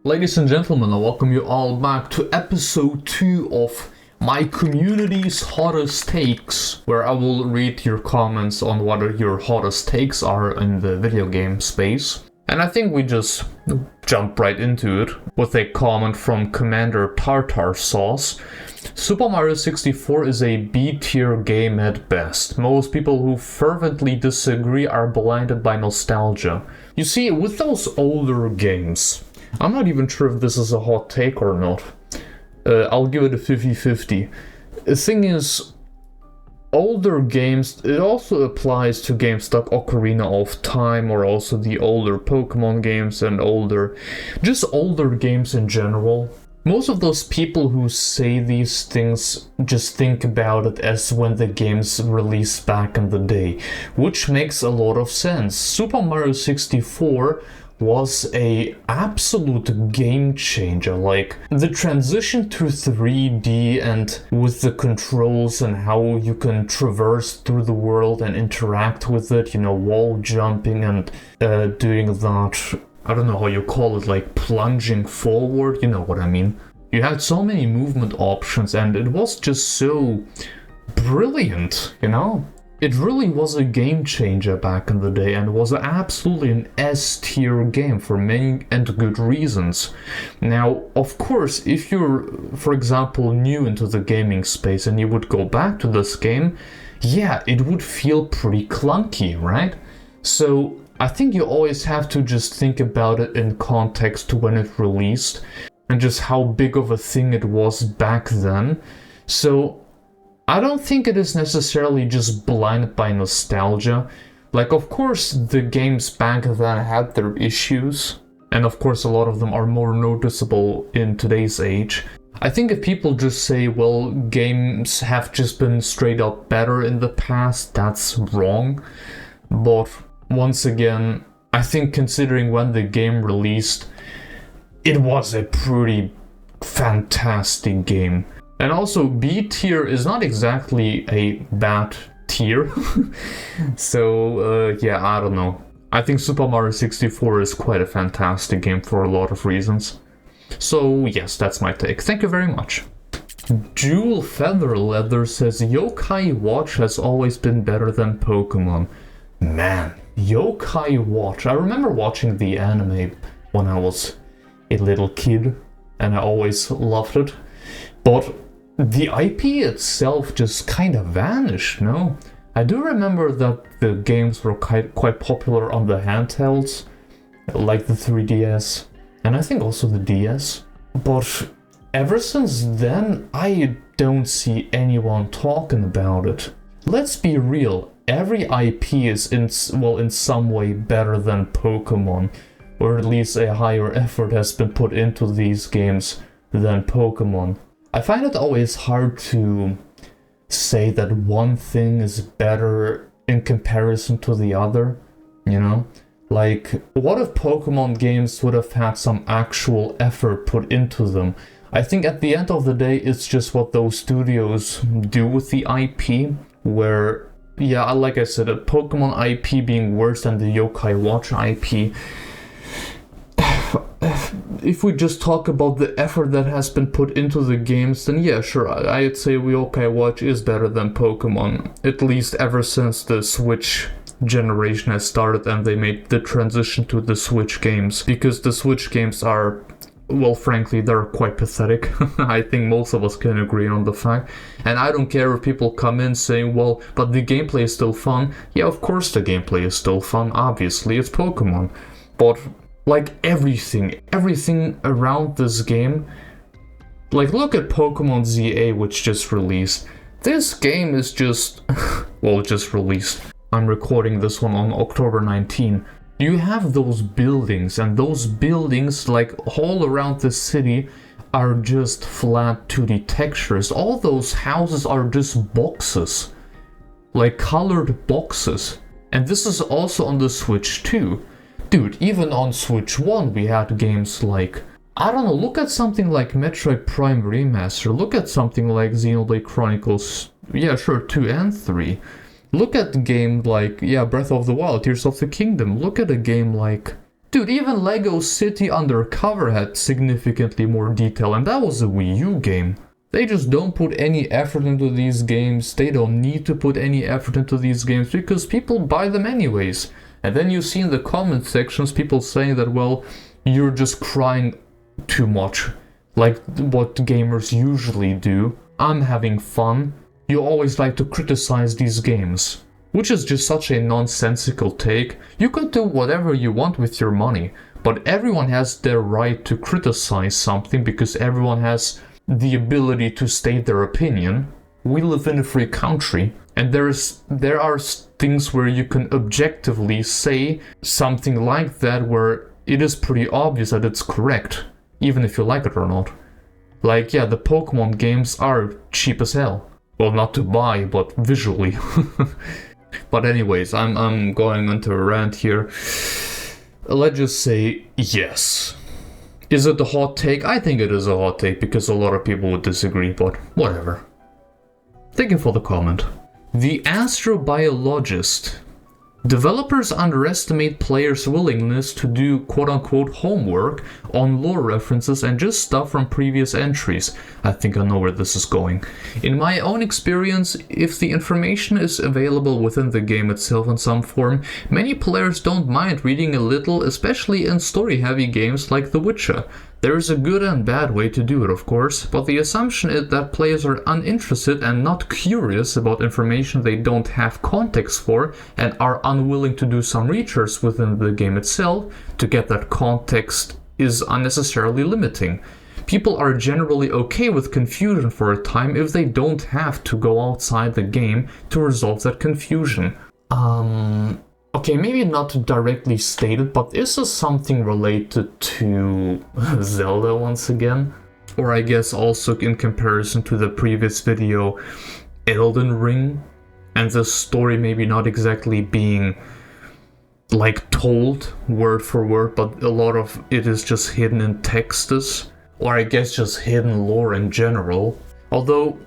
Ladies and gentlemen, I welcome you all back to episode 2 of my community's hottest takes, where I will read your comments on what your hottest takes are in the video game space. And I think we just jump right into it with a comment from Commander Tartar Sauce. Super Mario 64 is a B-tier game at best. Most people who fervently disagree are blinded by nostalgia. You see, with those older games, I'm not even sure if this is a hot take or not. I'll give it a 50-50. The thing is, older games, it also applies to games like Ocarina of Time, or also the older Pokemon games and just older games in general. Most of those people who say these things just think about it as when the games released back in the day, which makes a lot of sense. Super Mario 64 was a absolute game changer. Like, the transition to 3D and with the controls and how you can traverse through the world and interact with it, wall jumping and doing that, I don't know how you call it, like plunging forward, you know what I mean. You had so many movement options and it was just so brilliant, It really was a game changer back in the day and was absolutely an S-tier game for many and good reasons. Now, of course, if you're, for example, new into the gaming space and you would go back to this game, yeah, it would feel pretty clunky, right? So I think you always have to just think about it in context to when it released and just how big of a thing it was back then. So I don't think it is necessarily just blinded by nostalgia. Like, of course, the games back then had their issues, and of course a lot of them are more noticeable in today's age. I think if people just say, well, games have just been straight up better in the past, that's wrong. But once again, I think considering when the game released, it was a pretty fantastic game. And also, B tier is not exactly a bad tier. So, yeah, I don't know. I think Super Mario 64 is quite a fantastic game for a lot of reasons. So, yes, that's my take. Thank you very much. Jewel Feather Leather says, Yokai Watch has always been better than Pokemon. Man, Yokai Watch. I remember watching the anime when I was a little kid, and I always loved it. But the IP itself just kind of vanished, no? I do remember that the games were quite popular on the handhelds, like the 3DS, and I think also the DS. But ever since then, I don't see anyone talking about it. Let's be real, every IP is in some way better than Pokemon, or at least a higher effort has been put into these games than Pokemon. I find it always hard to say that one thing is better in comparison to the other, Like, what if Pokemon games would have had some actual effort put into them? I think at the end of the day, it's just what those studios do with the IP, where, yeah, like I said, a Pokemon IP being worse than the Yokai Watch IP. If we just talk about the effort that has been put into the games, then yeah, sure, I'd say Yokai Watch is better than Pokemon, at least ever since the Switch generation has started and they made the transition to the Switch games, because the Switch games are, well, frankly, they're quite pathetic. I think most of us can agree on the fact, and I don't care if people come in saying, well, but the gameplay is still fun. Yeah, of course the gameplay is still fun, obviously, it's Pokemon, but like everything around this game, like look at Pokemon ZA, which just released. This game is just, well, just released. I'm recording this one on October 19. You have those buildings, and those buildings, like all around the city, are just flat 2D textures. All those houses are just boxes, like colored boxes. And this is also on the Switch too. Dude, even on Switch 1 we had games like, I don't know, look at something like Metroid Prime Remaster, look at something like Xenoblade Chronicles, yeah sure, 2 and 3. Look at a game like, Breath of the Wild, Tears of the Kingdom, look at a game like Dude, even Lego City Undercover had significantly more detail, and that was a Wii U game. They just don't put any effort into these games. They don't need to put any effort into these games because people buy them anyways. And then you see in the comment sections people saying that, well, you're just crying too much, like what gamers usually do. I'm having fun. You always like to criticize these games, which is just such a nonsensical take. You could do whatever you want with your money, but everyone has their right to criticize something because everyone has the ability to state their opinion. We live in a free country, and there are things where you can objectively say something like that where it is pretty obvious that it's correct, even if you like it or not. Like, yeah, the Pokemon games are cheap as hell. Well, not to buy, but visually. But anyways, I'm going into a rant here. Let's just say yes. Is it a hot take? I think it is a hot take because a lot of people would disagree, but whatever. Thank you for the comment. The Astrobiologist. Developers underestimate players' willingness to do quote-unquote homework on lore references and just stuff from previous entries. I think I know where this is going. In my own experience, if the information is available within the game itself in some form, many players don't mind reading a little, especially in story-heavy games like The Witcher. There is a good and bad way to do it, of course, but the assumption is that players are uninterested and not curious about information they don't have context for and are unwilling to do some research within the game itself to get that context is unnecessarily limiting. People are generally okay with confusion for a time if they don't have to go outside the game to resolve that confusion. Okay, maybe not directly stated, but is this something related to Zelda once again? Or I guess also in comparison to the previous video, Elden Ring? And the story maybe not exactly being like told word for word, but a lot of it is just hidden in texts. Or I guess just hidden lore in general. Although,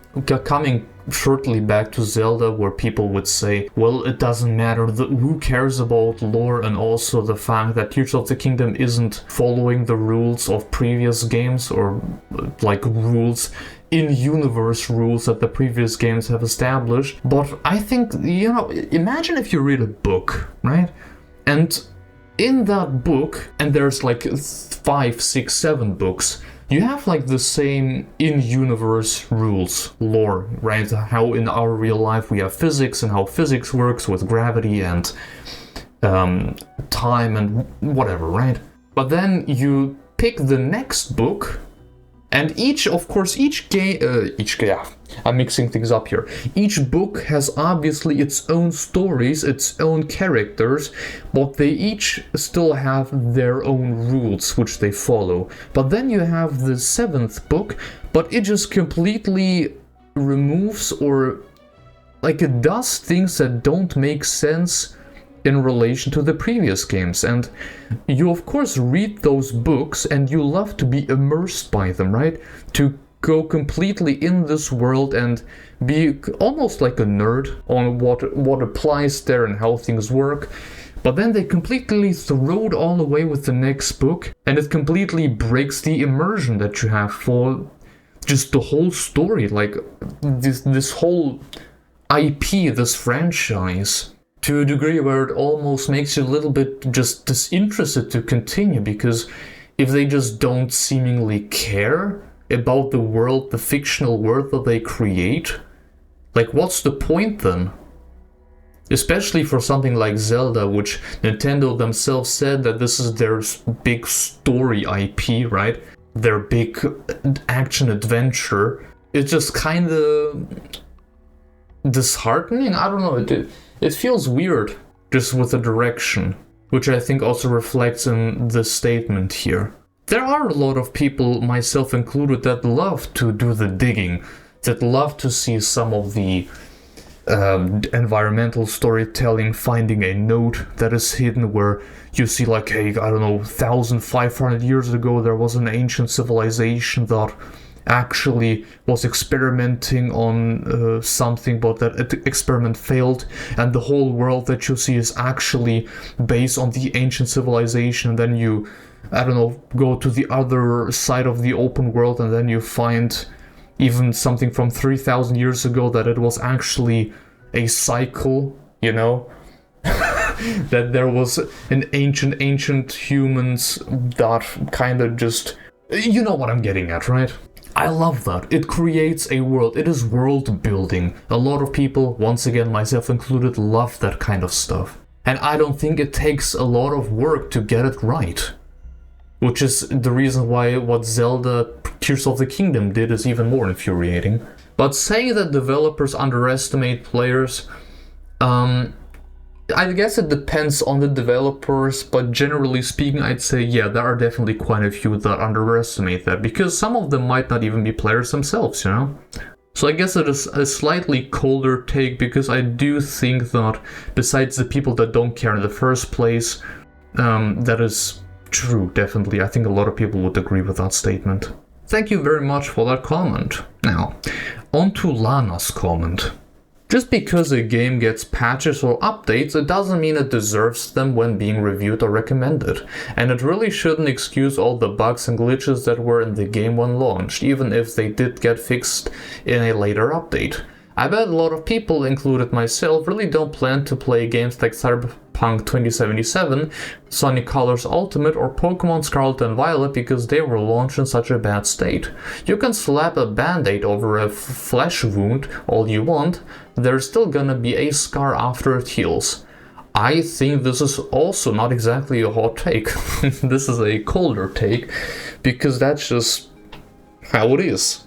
coming shortly back to Zelda, where people would say, well, it doesn't matter, who cares about lore, and also the fact that Tears of the Kingdom isn't following the rules of previous games, or like rules, in-universe rules that the previous games have established. But I think, you know, imagine if you read a book, right? And in that book, and there's like 5, 6, 7 books, you have like the same in-universe rules, lore, right? How in our real life we have physics and how physics works with gravity and time and whatever, right? But then you pick the next book, and I'm mixing things up here. Each book has obviously its own stories, its own characters, but they each still have their own rules which they follow. But then you have the 7th book, but it just completely removes, or like it does things that don't make sense in relation to the previous games. And you of course read those books and you love to be immersed by them, right? To go completely in this world and be almost like a nerd on what applies there and how things work. But then they completely throw it all away with the next book, and it completely breaks the immersion that you have for just the whole story, like this whole IP, this franchise, to a degree where it almost makes you a little bit just disinterested to continue, because if they just don't seemingly care about the world, the fictional world that they create, like what's the point then? Especially for something like Zelda, which Nintendo themselves said that this is their big story IP, right? Their big action adventure. It's just kind of disheartening. I don't know. It feels weird just with the direction, which I think also reflects in the statement here. There are a lot of people, myself included, that love to do the digging, that love to see some of the environmental storytelling, finding a note that is hidden where you see like, hey, I don't know, 1,500 years ago there was an ancient civilization that actually was experimenting on something, but that experiment failed, and the whole world that you see is actually based on the ancient civilization. And then you, I don't know, go to the other side of the open world, and then you find even something from 3,000 years ago that it was actually a cycle, you know? That there was an ancient humans that kind of just... You know what I'm getting at, right? I love that. It creates a world. It is world building. A lot of people, once again, myself included, love that kind of stuff. And I don't think it takes a lot of work to get it right. Which is the reason why what Zelda Tears of the Kingdom did is even more infuriating. But saying that developers underestimate players, I guess it depends on the developers, but generally speaking, I'd say, yeah, there are definitely quite a few that underestimate that, because some of them might not even be players themselves, you know? So I guess it is a slightly colder take, because I do think that besides the people that don't care in the first place, that is true, definitely. I think a lot of people would agree with that statement. Thank you very much for that comment. Now, on to Lana's comment. Just because a game gets patches or updates, it doesn't mean it deserves them when being reviewed or recommended. And it really shouldn't excuse all the bugs and glitches that were in the game when launched, even if they did get fixed in a later update. I bet a lot of people, included myself, really don't plan to play games like Cyberpunk 2077, Sonic Colors Ultimate, or Pokemon Scarlet and Violet because they were launched in such a bad state. You can slap a band-aid over a flesh wound all you want, there's still gonna be a scar after it heals. I think this is also not exactly a hot take. This is a colder take, because that's just how it is.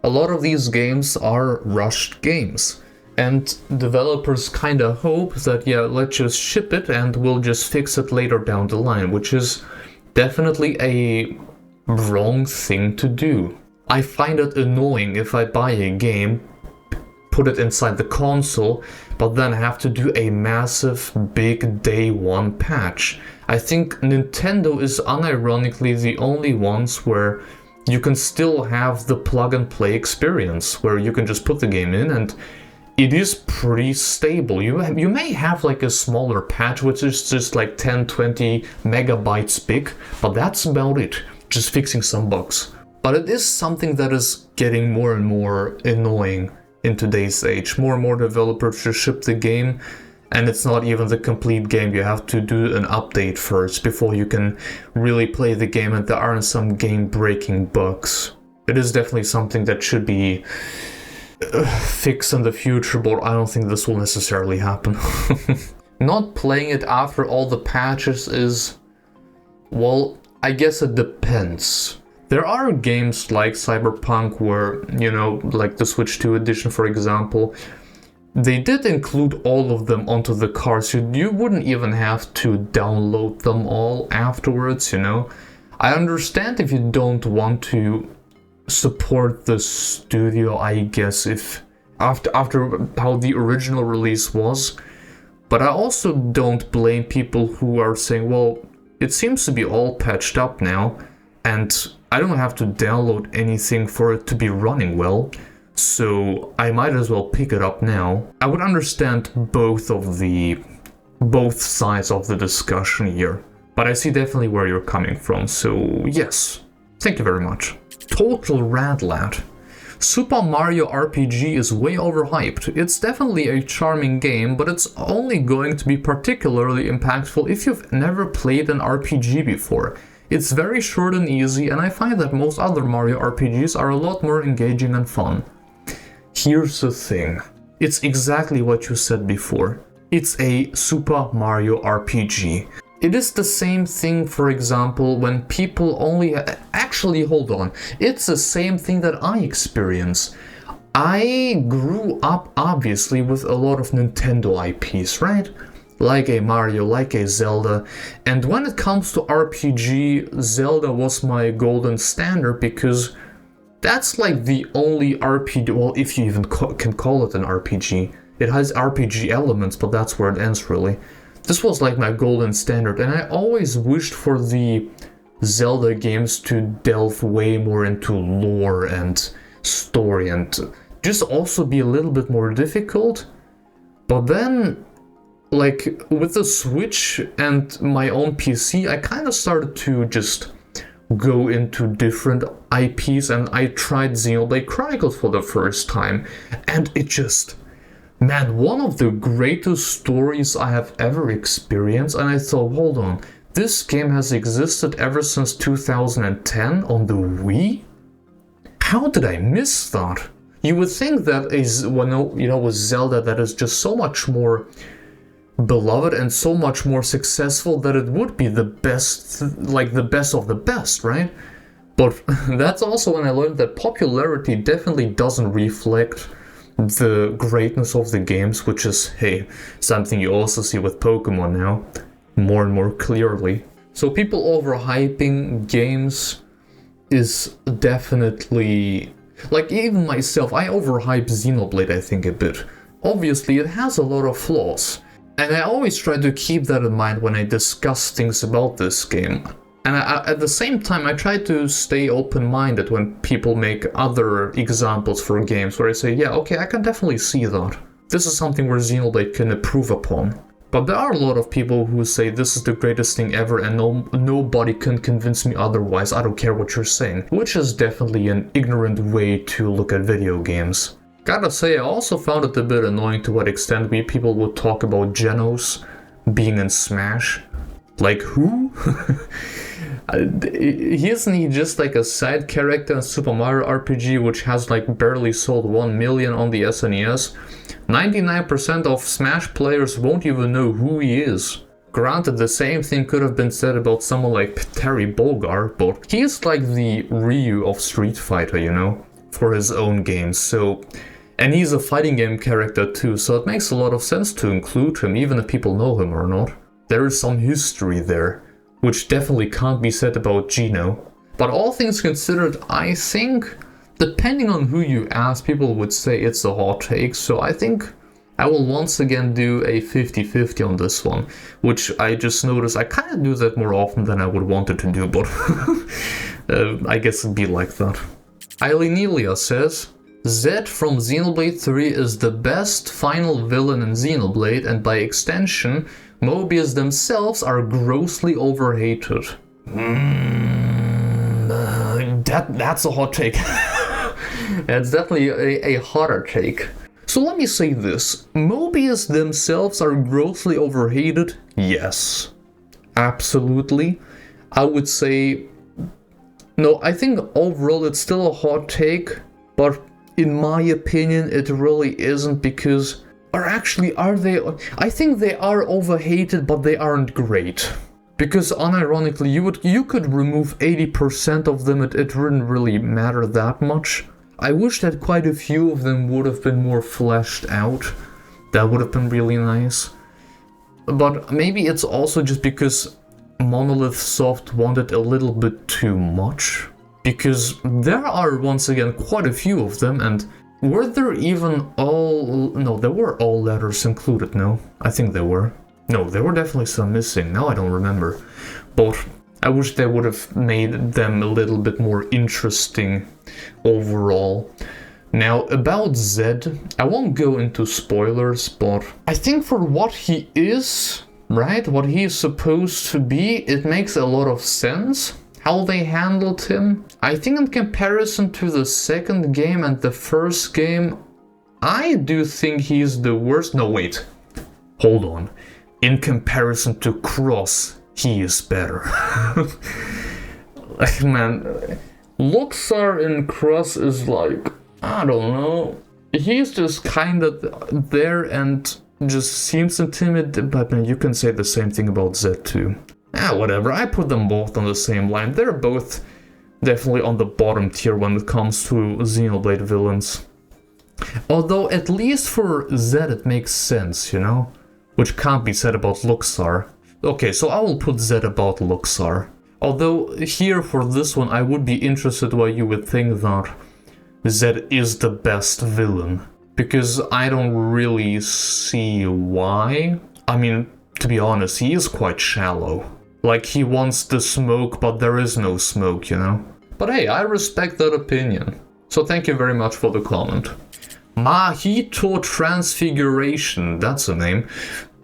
A lot of these games are rushed games, and developers kinda hope that, yeah, let's just ship it and we'll just fix it later down the line, which is definitely a wrong thing to do. I find it annoying if I buy a game, put it inside the console, but then have to do a massive, big day one patch. I think Nintendo is unironically the only ones where you can still have the plug and play experience, where you can just put the game in and it is pretty stable. You may have like a smaller patch, which is just like 10-20 megabytes big, but that's about it, just fixing some bugs. But it is something that is getting more and more annoying in today's age. More and more developers just ship the game, and it's not even the complete game. You have to do an update first before you can really play the game, and there aren't some game-breaking bugs. It is definitely something that should be fixed in the future, but I don't think this will necessarily happen. Not playing it after all the patches is... well, I guess it depends. There are games like Cyberpunk where, you know, like the Switch 2 edition, for example, they did include all of them onto the card, so you wouldn't even have to download them all afterwards, you know? I understand if you don't want to support the studio, I guess, if after how the original release was, but I also don't blame people who are saying, well, it seems to be all patched up now, and I don't have to download anything for it to be running well, so I might as well pick it up now. I would understand both sides of the discussion here, but I see definitely where you're coming from, so yes, thank you very much. Total Radlad. Super Mario RPG is way overhyped. It's definitely a charming game, but it's only going to be particularly impactful if you've never played an RPG before. It's very short and easy, and I find that most other Mario RPGs are a lot more engaging and fun. Here's the thing. It's exactly what you said before. It's a Super Mario RPG. It is the same thing, for example, when people only... Actually, hold on. It's the same thing that I experience. I grew up, obviously, with a lot of Nintendo IPs, right? Like a Mario, like a Zelda. And when it comes to RPG, Zelda was my golden standard, because that's like the only RPG... Well, if you even can call it an RPG. It has RPG elements, but that's where it ends, really. This was like my golden standard, and I always wished for the Zelda games to delve way more into lore and story and just also be a little bit more difficult. But then, like, with the Switch and my own PC, I kind of started to just go into different IPs, and I tried Xenoblade Chronicles for the first time, and it just... Man, one of the greatest stories I have ever experienced, and I thought, hold on, this game has existed ever since 2010 on the Wii? How did I miss that? You would think that with Zelda that is just so much more beloved and so much more successful that it would be the best, like the best of the best, right? But that's also when I learned that popularity definitely doesn't reflect the greatness of the games, which is, hey, something you also see with Pokemon now, more and more clearly. So people overhyping games is definitely... Like, even myself, I overhype Xenoblade, I think, a bit. Obviously, it has a lot of flaws. And I always try to keep that in mind when I discuss things about this game. And at the same time, I try to stay open-minded when people make other examples for games where I say, yeah, okay, I can definitely see that. This is something where Xenoblade can improve upon. But there are a lot of people who say this is the greatest thing ever and nobody can convince me otherwise, I don't care what you're saying. Which is definitely an ignorant way to look at video games. Gotta say, I also found it a bit annoying to what extent people would talk about Genos being in Smash. Like, who? Isn't he just like a side character in Super Mario RPG, which has like barely sold 1 million on the SNES? 99% of Smash players won't even know who he is. Granted, the same thing could have been said about someone like Terry Bogard, but he's like the Ryu of Street Fighter, you know, for his own games, so... And he's a fighting game character too, so it makes a lot of sense to include him, even if people know him or not. There is some history there, which definitely can't be said about Geno. But all things considered, I think, depending on who you ask, people would say it's a hot take, so I think I will once again do a 50-50 on this one, which I just noticed I kind of do that more often than I would want it to do, but I guess it'd be like that. Eilenelia says, Zed from Xenoblade 3 is the best final villain in Xenoblade, and by extension, Mobius themselves are grossly overhated. That's a hot take. That's definitely a hotter take. So let me say this. Mobius themselves are grossly overhated? Yes. Absolutely. I would say... No, I think overall it's still a hot take, but in my opinion it really isn't, because... Or actually, are they... I think they are overhated, but they aren't great. Because unironically, you could remove 80% of them, it wouldn't really matter that much. I wish that quite a few of them would have been more fleshed out. That would have been really nice. But maybe it's also just because Monolith Soft wanted a little bit too much. Because there are, once again, quite a few of them, and were there even all... No, there were all letters included, no? I think there were. No, there were definitely some missing, now I don't remember. But I wish they would have made them a little bit more interesting overall. Now, about Zed, I won't go into spoilers, but I think for what he is, right, what he is supposed to be, it makes a lot of sense. How they handled him. I think in comparison to the second game and the first game, I do think he's the worst. No, wait. Hold on. In comparison to Cross, he is better. Man, Luxar in Cross is like, I don't know. He's just kind of there and just seems intimidated, but man, you can say the same thing about Zed too. Whatever, I put them both on the same line. They're both definitely on the bottom tier when it comes to Xenoblade villains. Although, at least for Zed it makes sense, you know? Which can't be said about Luxar. Okay, so I will put Zed about Luxar. Although, here for this one, I would be interested why you would think that Zed is the best villain. Because I don't really see why. I mean, to be honest, he is quite shallow. Like he wants the smoke, but there is no smoke, you know? But hey, I respect that opinion. So thank you very much for the comment. Mahito Transfiguration, that's a name,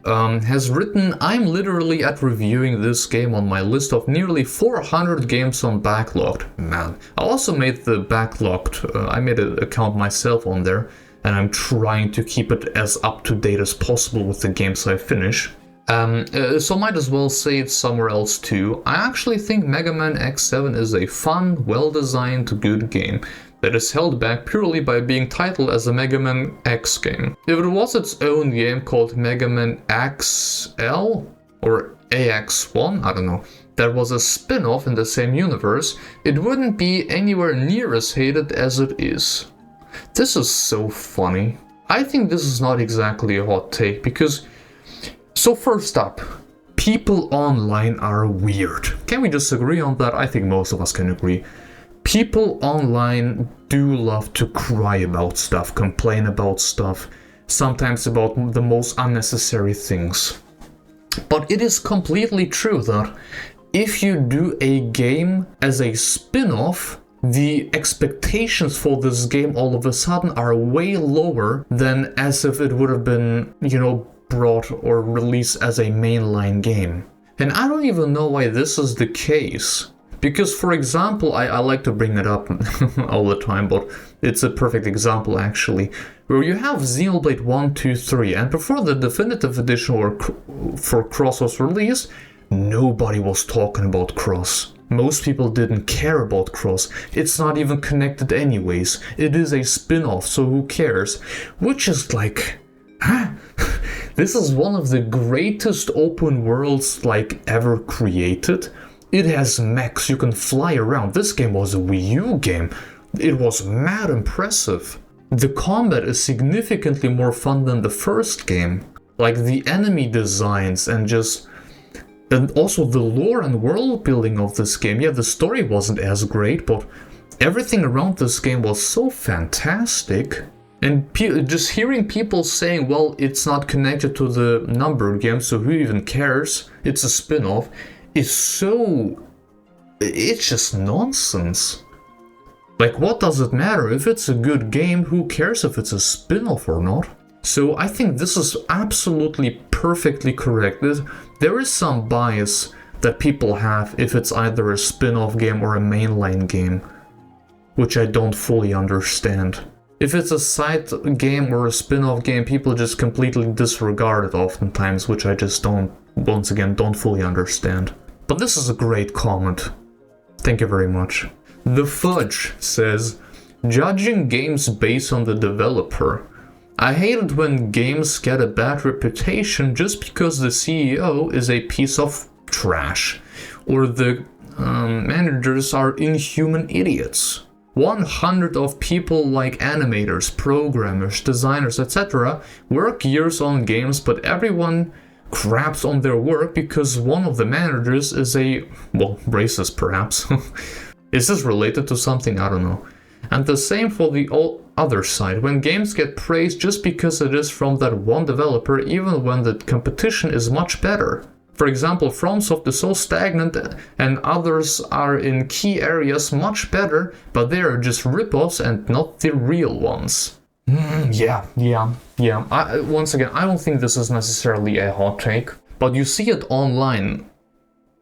has written, I'm literally at reviewing this game on my list of nearly 400 games on Backlogged. Man, I also made the Backlogged, I made an account myself on there, and I'm trying to keep it as up to date as possible with the games I finish. So might as well say it somewhere else too. I actually think Mega Man X7 is a fun, well-designed, good game that is held back purely by being titled as a Mega Man X game. If it was its own game called Mega Man XL or AX1, I don't know, that was a spin-off in the same universe, it wouldn't be anywhere near as hated as it is. This is so funny. I think this is not exactly a hot take because... So first up, people online are weird. Can we just agree on that? I think most of us can agree. People online do love to cry about stuff, complain about stuff, sometimes about the most unnecessary things. But it is completely true that if you do a game as a spin-off, the expectations for this game all of a sudden are way lower than as if it would have been, you know, brought or released as a mainline game. And I don't even know why this is the case. Because, for example, I like to bring it up all the time, but it's a perfect example actually, where you have Xenoblade 1, 2, 3, and before the definitive edition or for Cross was released, nobody was talking about Cross. Most people didn't care about Cross. It's not even connected anyways. It is a spin-off, so who cares? Which is like... Huh? This is one of the greatest open worlds like ever created. It has mechs, you can fly around. This game was a Wii U game. It was mad impressive. The combat is significantly more fun than the first game. Like the enemy designs and also the lore and world building of this game. Yeah, the story wasn't as great, but everything around this game was so fantastic. And just hearing people saying, well, it's not connected to the number game, so who even cares? It's a spin-off. It's just nonsense. Like, what does it matter? If it's a good game, who cares if it's a spin-off or not? So I think this is absolutely perfectly correct. There is some bias that people have if it's either a spin-off game or a mainline game, which I don't fully understand. If it's a side game or a spin-off game, people just completely disregard it oftentimes, which I just don't fully understand. But this is a great comment. Thank you very much. The Fudge says, judging games based on the developer. I hate it when games get a bad reputation just because the CEO is a piece of trash, or the managers are inhuman idiots. 100 of people like animators, programmers, designers, etc. work years on games, but everyone craps on their work because one of the managers is racist perhaps. Is this related to something? I don't know. And the same for the other side. When games get praised just because it is from that one developer, even when the competition is much better. For example, FromSoft is so stagnant and others are in key areas much better, but they are just rip-offs and not the real ones. Yeah. Once again, I don't think this is necessarily a hot take, but you see it online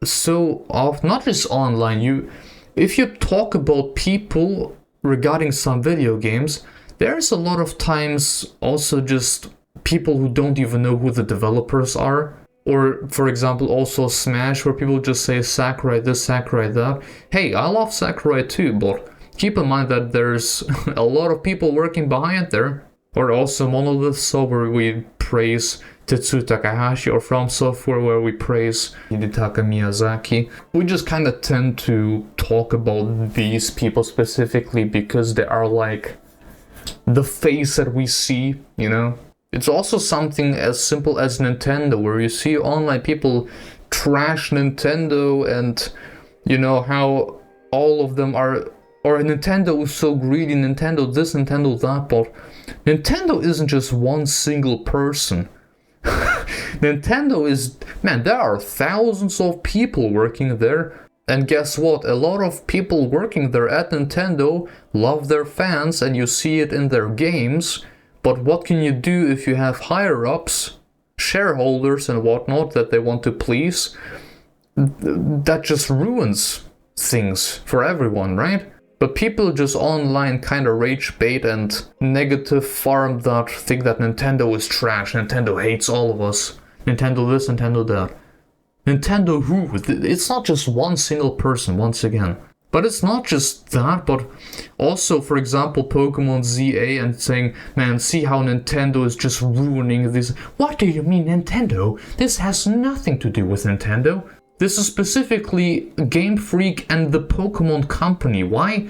so often, not just online, if you talk about people regarding some video games, there's a lot of times also just people who don't even know who the developers are. Or, for example, also Smash, where people just say Sakurai this, Sakurai that. Hey, I love Sakurai too, but keep in mind that there's a lot of people working behind there. Or also Monolith Soft, where we praise Tetsuya Takahashi, or From Software, where we praise Hidetaka Miyazaki. We just kind of tend to talk about these people specifically because they are like the face that we see, you know? It's also something as simple as Nintendo, where you see online people trash Nintendo and, you know, how all of them are, or Nintendo is so greedy, Nintendo this, Nintendo that, but Nintendo isn't just one single person. Nintendo is, man, there are thousands of people working there. And guess what? A lot of people working there at Nintendo love their fans, and you see it in their games. But what can you do if you have higher-ups, shareholders and whatnot that they want to please? That just ruins things for everyone, right? But people just online kind of rage bait and negative farm that, think that Nintendo is trash, Nintendo hates all of us, Nintendo this, Nintendo that. Nintendo who? It's not just one single person, once again. But it's not just that, but also, for example, Pokemon ZA and saying, man, see how Nintendo is just ruining this. What do you mean Nintendo? This has nothing to do with Nintendo. This is specifically Game Freak and the Pokemon Company. Why?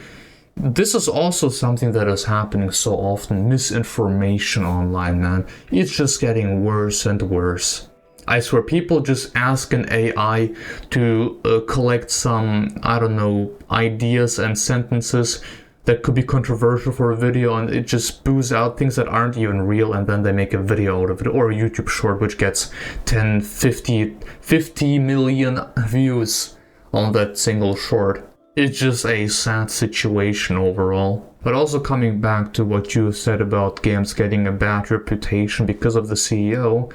This is also something that is happening so often. Misinformation online, man. It's just getting worse and worse. I swear, people just ask an AI to collect some, I don't know, ideas and sentences that could be controversial for a video, and it just spews out things that aren't even real, and then they make a video out of it, or a YouTube short which gets 10, 50 million views on that single short. It's just a sad situation overall. But also coming back to what you said about games getting a bad reputation because of the CEO,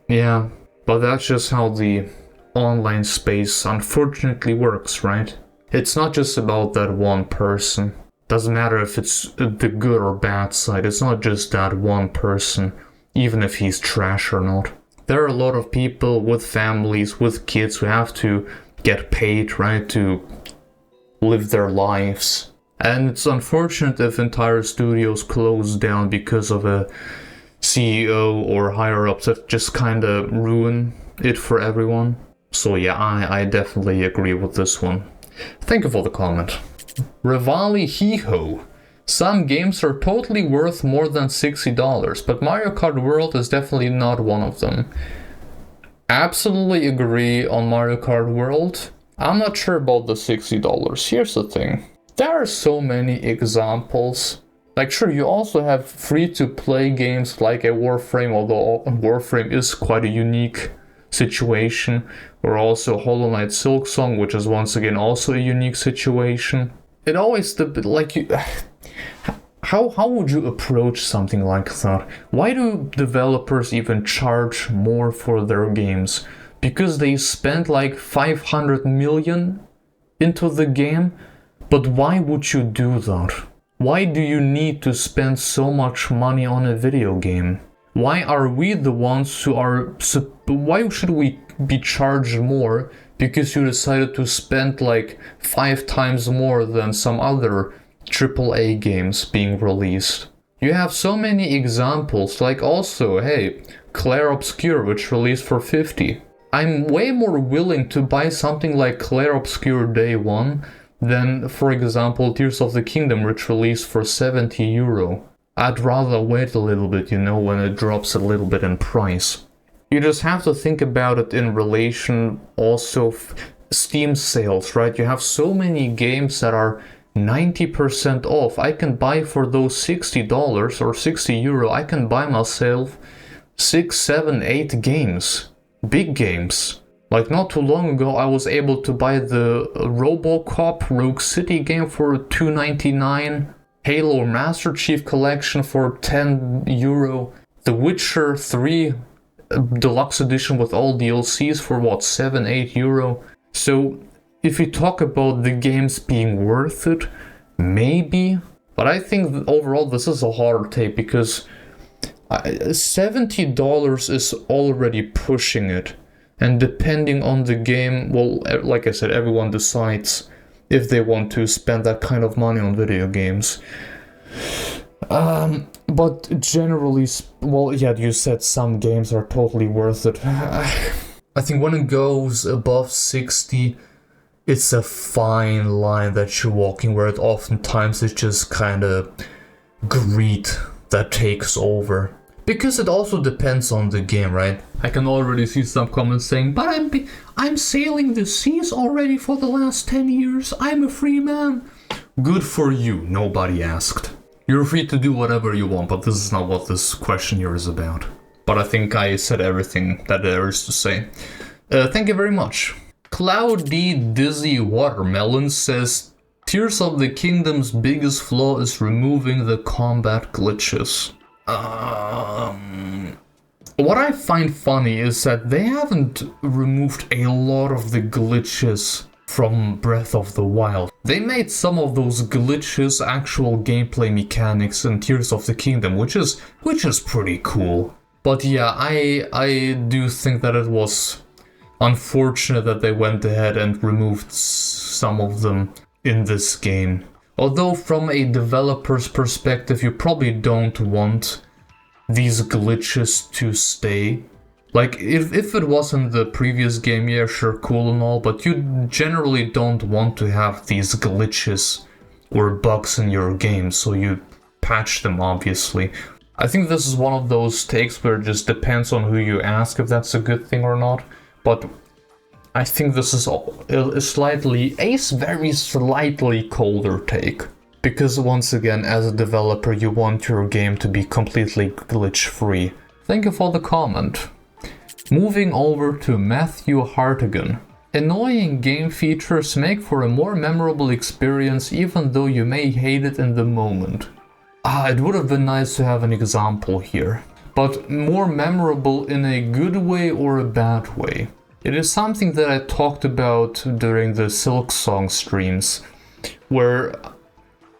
yeah, but that's just how the online space unfortunately works, right? It's not just about that one person. Doesn't matter if it's the good or bad side, it's not just that one person, even if he's trash or not. There are a lot of people with families, with kids who have to get paid, right, to live their lives. And it's unfortunate if entire studios close down because of a CEO or higher-ups that just kind of ruin it for everyone. So yeah, I definitely agree with this one. Thank you for the comment. Rivali Hiho. Some games are totally worth more than $60, but Mario Kart World is definitely not one of them. Absolutely agree on Mario Kart World. I'm not sure about the $60. Here's the thing. There are so many examples. Like, sure, you also have free-to-play games like a Warframe, although Warframe is quite a unique situation, or also Hollow Knight Silksong, which is once again also a unique situation. It always, like, how would you approach something like that? Why do developers even charge more for their games? Because they spent like 500 million into the game? But why would you do that? Why do you need to spend so much money on a video game? Why are we the ones who are... Why should we be charged more because you decided to spend like 5 times more than some other AAA games being released? You have so many examples, like also, hey, Clair Obscur, which released for 50. I'm way more willing to buy something like Clair Obscur Day 1 than, for example, Tears of the Kingdom, which released for €70. I'd rather wait a little bit, when it drops a little bit in price. You just have to think about it in relation also Steam sales, right? You have so many games that are 90% off. I can buy for those $60 or €60, I can buy myself 6, 7, 8 games. Big games. Like not too long ago, I was able to buy the RoboCop Rogue City game for $2.99, Halo Master Chief Collection for €10, The Witcher 3 Deluxe Edition with all DLCs for what, €7-8? So if you talk about the games being worth it, maybe, but I think that overall this is a harder take because $70 is already pushing it. And depending on the game, well, like I said, everyone decides if they want to spend that kind of money on video games. But generally, well, yeah, you said some games are totally worth it. I think when it goes above 60, it's a fine line that you're walking, where it oftentimes is just kind of greed that takes over. Because it also depends on the game, right? I can already see some comments saying, but I'm sailing the seas already for the last 10 years. I'm a free man. Good for you. Nobody asked. You're free to do whatever you want, but this is not what this question here is about. but I think I said everything that there is to say. Thank you very much. Cloudy Dizzy Watermelon says, Tears of the Kingdom's biggest flaw is removing the combat glitches. What I find funny is that they haven't removed a lot of the glitches from Breath of the Wild. They made some of those glitches actual gameplay mechanics in Tears of the Kingdom, which is pretty cool. But yeah, I do think that it was unfortunate that they went ahead and removed some of them in this game. Although from a developer's perspective, you probably don't want these glitches to stay. Like, if it wasn't the previous game, yeah, sure, cool and all, but you generally don't want to have these glitches or bugs in your game, so you patch them, obviously. I think this is one of those takes where it just depends on who you ask if that's a good thing or not, but I think this is a very slightly colder take. Because once again, as a developer, you want your game to be completely glitch-free. Thank you for the comment. Moving over to Matthew Hartigan. Annoying game features make for a more memorable experience even though you may hate it in the moment. It would have been nice to have an example here. But more memorable in a good way or a bad way. It is something that I talked about during the Silksong streams, where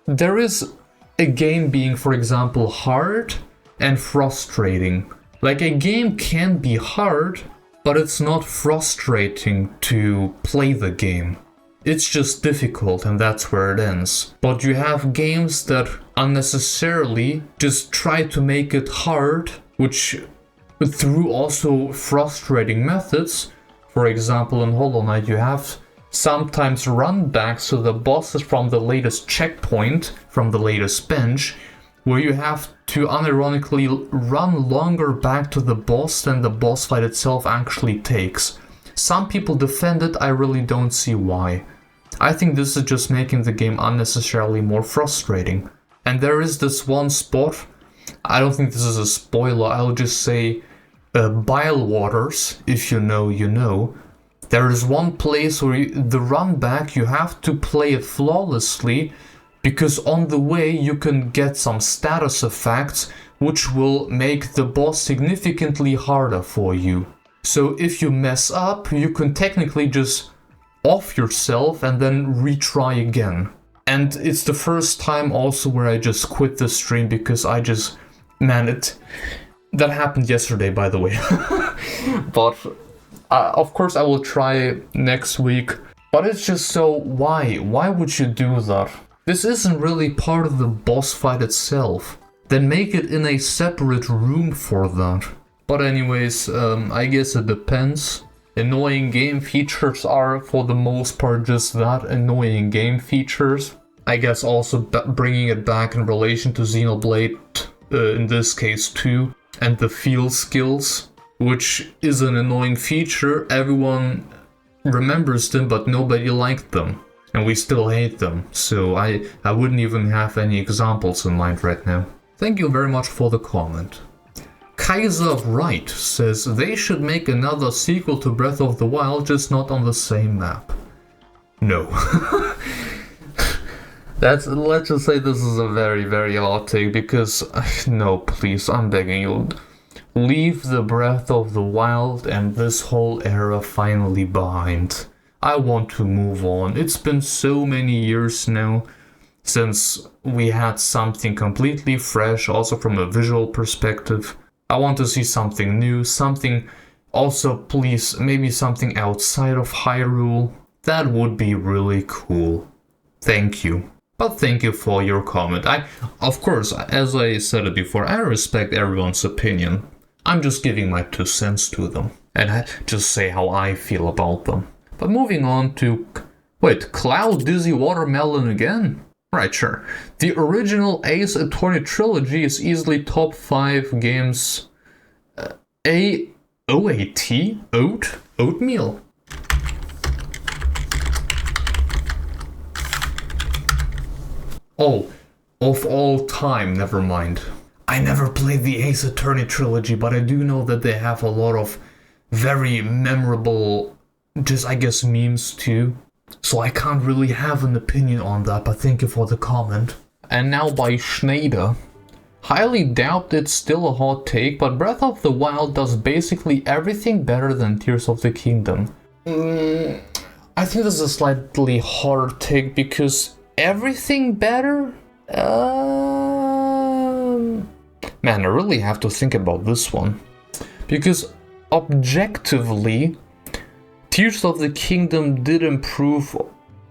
there is a game being, for example, hard and frustrating. Like, a game can be hard, but it's not frustrating to play the game. It's just difficult, and that's where it ends. But you have games that unnecessarily just try to make it hard, which through also frustrating methods. For example, in Hollow Knight, you have sometimes run back to the bosses from the latest checkpoint, from the latest bench, where you have to unironically run longer back to the boss than the boss fight itself actually takes. Some people defend it, I really don't see why. I think this is just making the game unnecessarily more frustrating. And there is this one spot, I don't think this is a spoiler, I'll just say Bile Waters, if you know, you know. There is one place where the run back, you have to play it flawlessly, because on the way you can get some status effects which will make the boss significantly harder for you. So if you mess up, you can technically just off yourself and then retry again. And it's the first time also where I just quit the stream because I just... that happened yesterday, by the way. But of course I will try next week. But it's just so, why? Why would you do that? This isn't really part of the boss fight itself. Then make it in a separate room for that. But anyways, I guess it depends. Annoying game features are, for the most part, just that, annoying game features. I guess also bringing it back in relation to Xenoblade, in this case too, and the field skills, which is an annoying feature. Everyone remembers them, but nobody liked them. And we still hate them, so I wouldn't even have any examples in mind right now. Thank you very much for the comment. Kaiser Wright says they should make another sequel to Breath of the Wild, just not on the same map. No. Let's just say this is a very, very hard take, because no, please, I'm begging you. Leave the Breath of the Wild and this whole era finally behind. I want to move on. It's been so many years now since we had something completely fresh, also from a visual perspective. I want to see something new, something also, please, maybe something outside of Hyrule. That would be really cool. Thank you. But thank you for your comment. Of course, as I said it before, I respect everyone's opinion. I'm just giving my 2 cents to them. And I just say how I feel about them. But moving on to... Wait, Cloud Dizzy Watermelon again? Right, sure. The original Ace Attorney trilogy is easily top 5 games... O-A-T? Oatmeal? Oh, of all time, never mind. I never played the Ace Attorney trilogy, but I do know that they have a lot of very memorable, just I guess, memes too. So I can't really have an opinion on that, but thank you for the comment. And now by Schneider. Highly doubt it's still a hot take, but Breath of the Wild does basically everything better than Tears of the Kingdom. I think this is a slightly harder take because everything better? Man, I really have to think about this one. Because objectively, Tears of the Kingdom did improve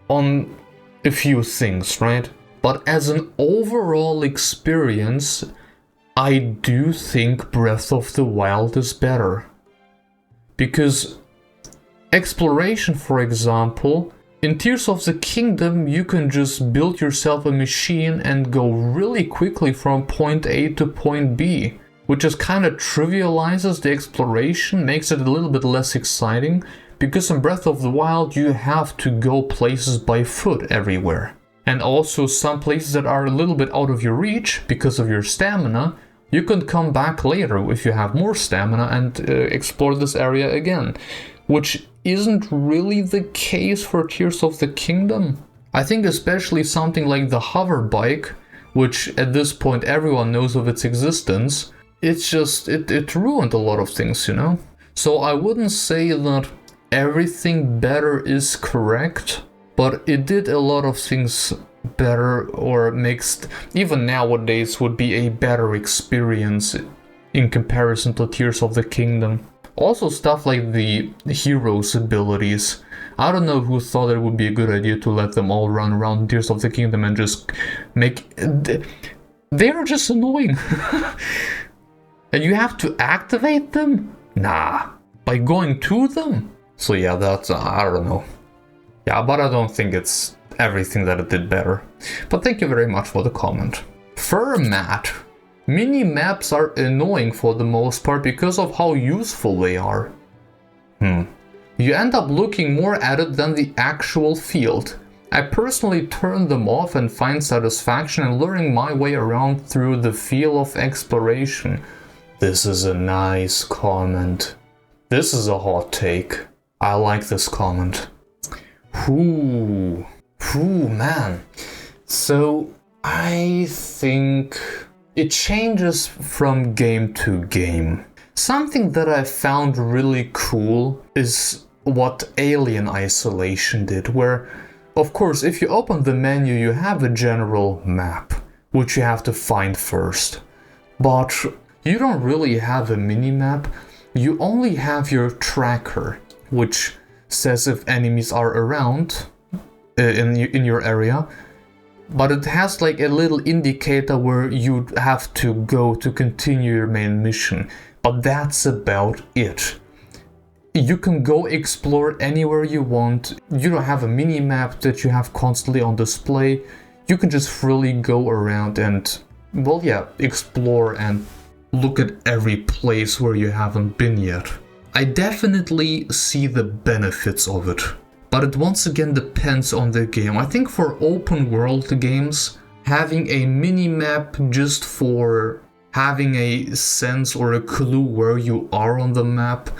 on a few things, right? But as an overall experience, I do think Breath of the Wild is better. Because exploration, for example, in Tears of the Kingdom, you can just build yourself a machine and go really quickly from point A to point B, which just kind of trivializes the exploration, makes it a little bit less exciting, because in Breath of the Wild you have to go places by foot everywhere. And also some places that are a little bit out of your reach because of your stamina, you can come back later if you have more stamina and explore this area again, which isn't really the case for Tears of the Kingdom. I think especially something like the hover bike, which at this point everyone knows of its existence, it's just, it ruined a lot of things, you know? So I wouldn't say that everything better is correct, but it did a lot of things better, or makes, even nowadays, would be a better experience in comparison to Tears of the Kingdom. Also stuff like the heroes' abilities. I don't know who thought it would be a good idea to let them all run around Tears of the Kingdom and just make... They're just annoying. And you have to activate them? Nah. By going to them? So yeah, that's, I don't know. Yeah, but I don't think it's everything that it did better. But thank you very much for the comment. Furmat. Mini-maps are annoying for the most part because of how useful they are. You end up looking more at it than the actual field. I personally turn them off and find satisfaction in learning my way around through the feel of exploration. This is a nice comment. This is a hot take. I like this comment. Ooh, man. So, I think it changes from game to game. Something that I found really cool is what Alien Isolation did, where, of course, if you open the menu, you have a general map, which you have to find first. But you don't really have a mini-map, you only have your tracker, which says if enemies are around in your area, but it has like a little indicator where you have to go to continue your main mission. But that's about it. You can go explore anywhere you want. You don't have a mini-map that you have constantly on display. You can just freely go around and, well, yeah, explore and look at every place where you haven't been yet. I definitely see the benefits of it, but it once again depends on the game. I think for open world games, having a mini-map just for having a sense or a clue where you are on the map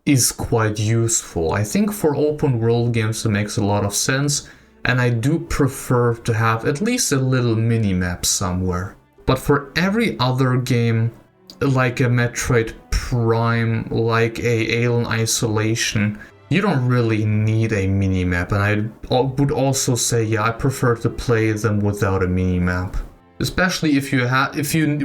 is quite useful. I think for open world games it makes a lot of sense, and I do prefer to have at least a little mini-map somewhere. But for every other game, like a Metroid Prime, like a Alien Isolation, you don't really need a minimap, and I would also say, yeah, I prefer to play them without a minimap. Especially if you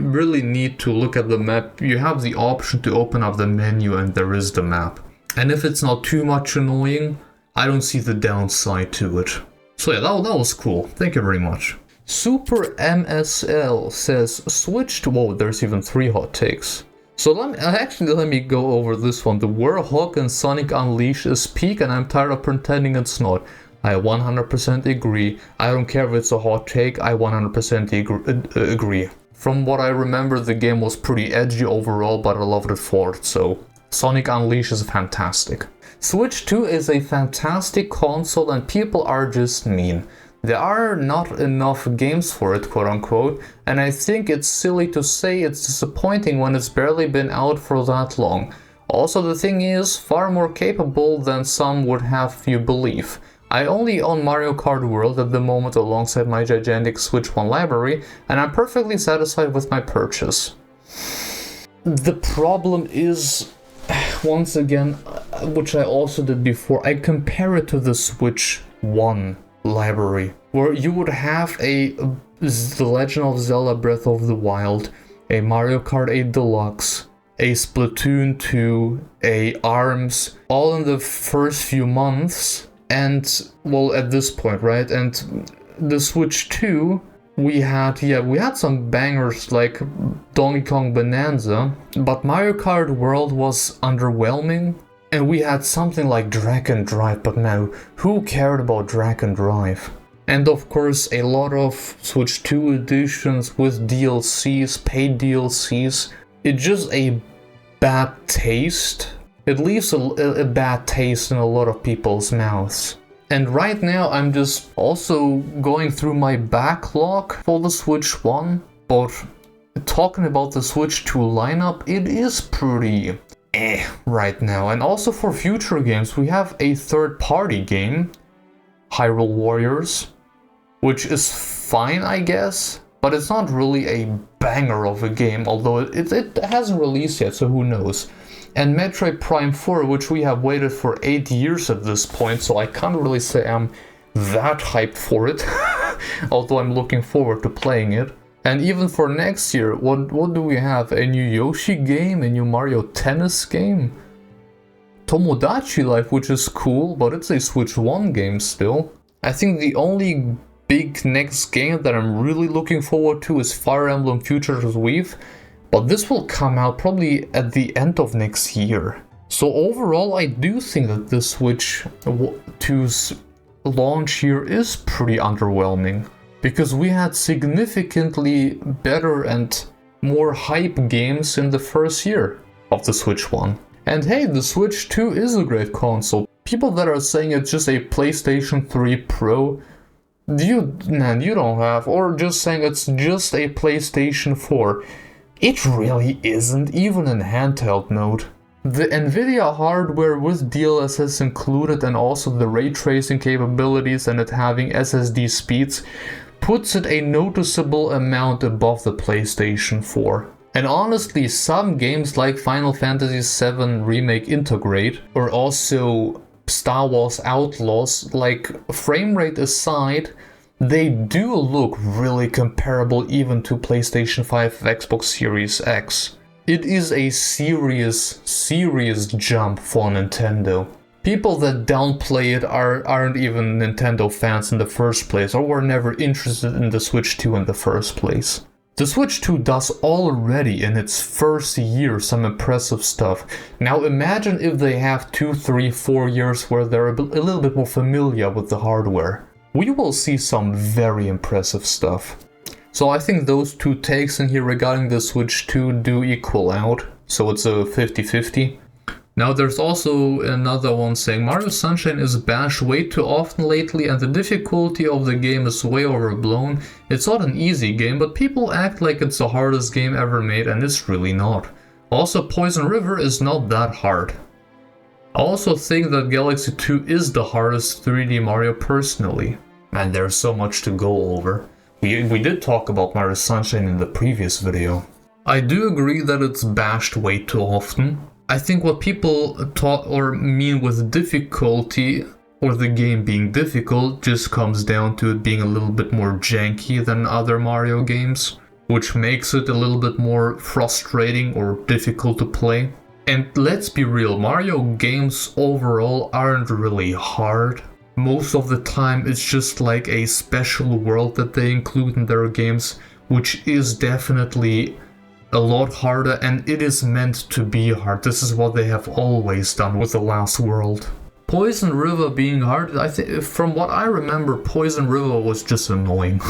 really need to look at the map, you have the option to open up the menu and there is the map. And if it's not too much annoying, I don't see the downside to it. So yeah, that was cool. Thank you very much. Super MSL says, switch to... Whoa, there's even 3 hot takes. So let me go over this one. The Warhawk and Sonic Unleashed is peak and I'm tired of pretending it's not. I 100% agree. I don't care if it's a hot take, I 100% agree. From what I remember, the game was pretty edgy overall, but I loved it for it, so Sonic Unleashed is fantastic. Switch 2 is a fantastic console and people are just mean. There are not enough games for it, quote unquote, and I think it's silly to say it's disappointing when it's barely been out for that long. Also, the thing is far more capable than some would have you believe. I only own Mario Kart World at the moment alongside my gigantic Switch 1 library, and I'm perfectly satisfied with my purchase. The problem is, once again, which I also did before, I compare it to the Switch 1 library, where you would have The Legend of Zelda Breath of the Wild, a Mario Kart 8 Deluxe, a Splatoon 2, a ARMS, all in the first few months, and, well, at this point, right? And the Switch 2, we had some bangers like Donkey Kong Bonanza, but Mario Kart World was underwhelming. And we had something like Drag and Drive, but now, who cared about Drag and Drive? And of course, a lot of Switch 2 editions with DLCs, paid DLCs. It's just a bad taste. It leaves a bad taste in a lot of people's mouths. And right now, I'm just also going through my backlog for the Switch 1. But talking about the Switch 2 lineup, it is pretty right now. And also for future games, we have a third-party game, Hyrule Warriors, which is fine, I guess, but it's not really a banger of a game, although it hasn't released yet, so who knows. And Metroid Prime 4, which we have waited for 8 years at this point, so I can't really say I'm that hyped for it, although I'm looking forward to playing it. And even for next year, what do we have? A new Yoshi game? A new Mario Tennis game? Tomodachi Life, which is cool, but it's a Switch 1 game still. I think the only big next game that I'm really looking forward to is Fire Emblem Futures Weave, but this will come out probably at the end of next year. So overall, I do think that the Switch 2's launch year is pretty underwhelming, because we had significantly better and more hype games in the first year of the Switch 1. And hey, the Switch 2 is a great console. People that are saying it's just a PlayStation 3 Pro, you don't have, or just saying it's just a PlayStation 4. It really isn't, even in handheld mode. The Nvidia hardware with DLSS included and also the ray tracing capabilities and it having SSD speeds puts it a noticeable amount above the PlayStation 4. And honestly, some games like Final Fantasy VII Remake Integrate, or also Star Wars Outlaws, like frame rate aside, they do look really comparable even to PlayStation 5, Xbox Series X. It is a serious jump for Nintendo. People that downplay it aren't even Nintendo fans in the first place, or were never interested in the Switch 2 in the first place. The Switch 2 does already in its first year some impressive stuff. Now imagine if they have 2, 3, 4 years where they're a little bit more familiar with the hardware. We will see some very impressive stuff. So I think those two takes in here regarding the Switch 2 do equal out, so it's a 50-50. Now there's also another one saying Mario Sunshine is bashed way too often lately and the difficulty of the game is way overblown. It's not an easy game, but people act like it's the hardest game ever made and it's really not. Also, Poison River is not that hard. I also think that Galaxy 2 is the hardest 3D Mario personally. And there's so much to go over. We did talk about Mario Sunshine in the previous video. I do agree that it's bashed way too often. I think what people mean with difficulty, or the game being difficult, just comes down to it being a little bit more janky than other Mario games, which makes it a little bit more frustrating or difficult to play. And let's be real, Mario games overall aren't really hard. Most of the time it's just like a special world that they include in their games, which is definitely a lot harder, and it is meant to be hard. This is what they have always done with The Last World. Poison River being hard, I think, from what I remember, Poison River was just annoying.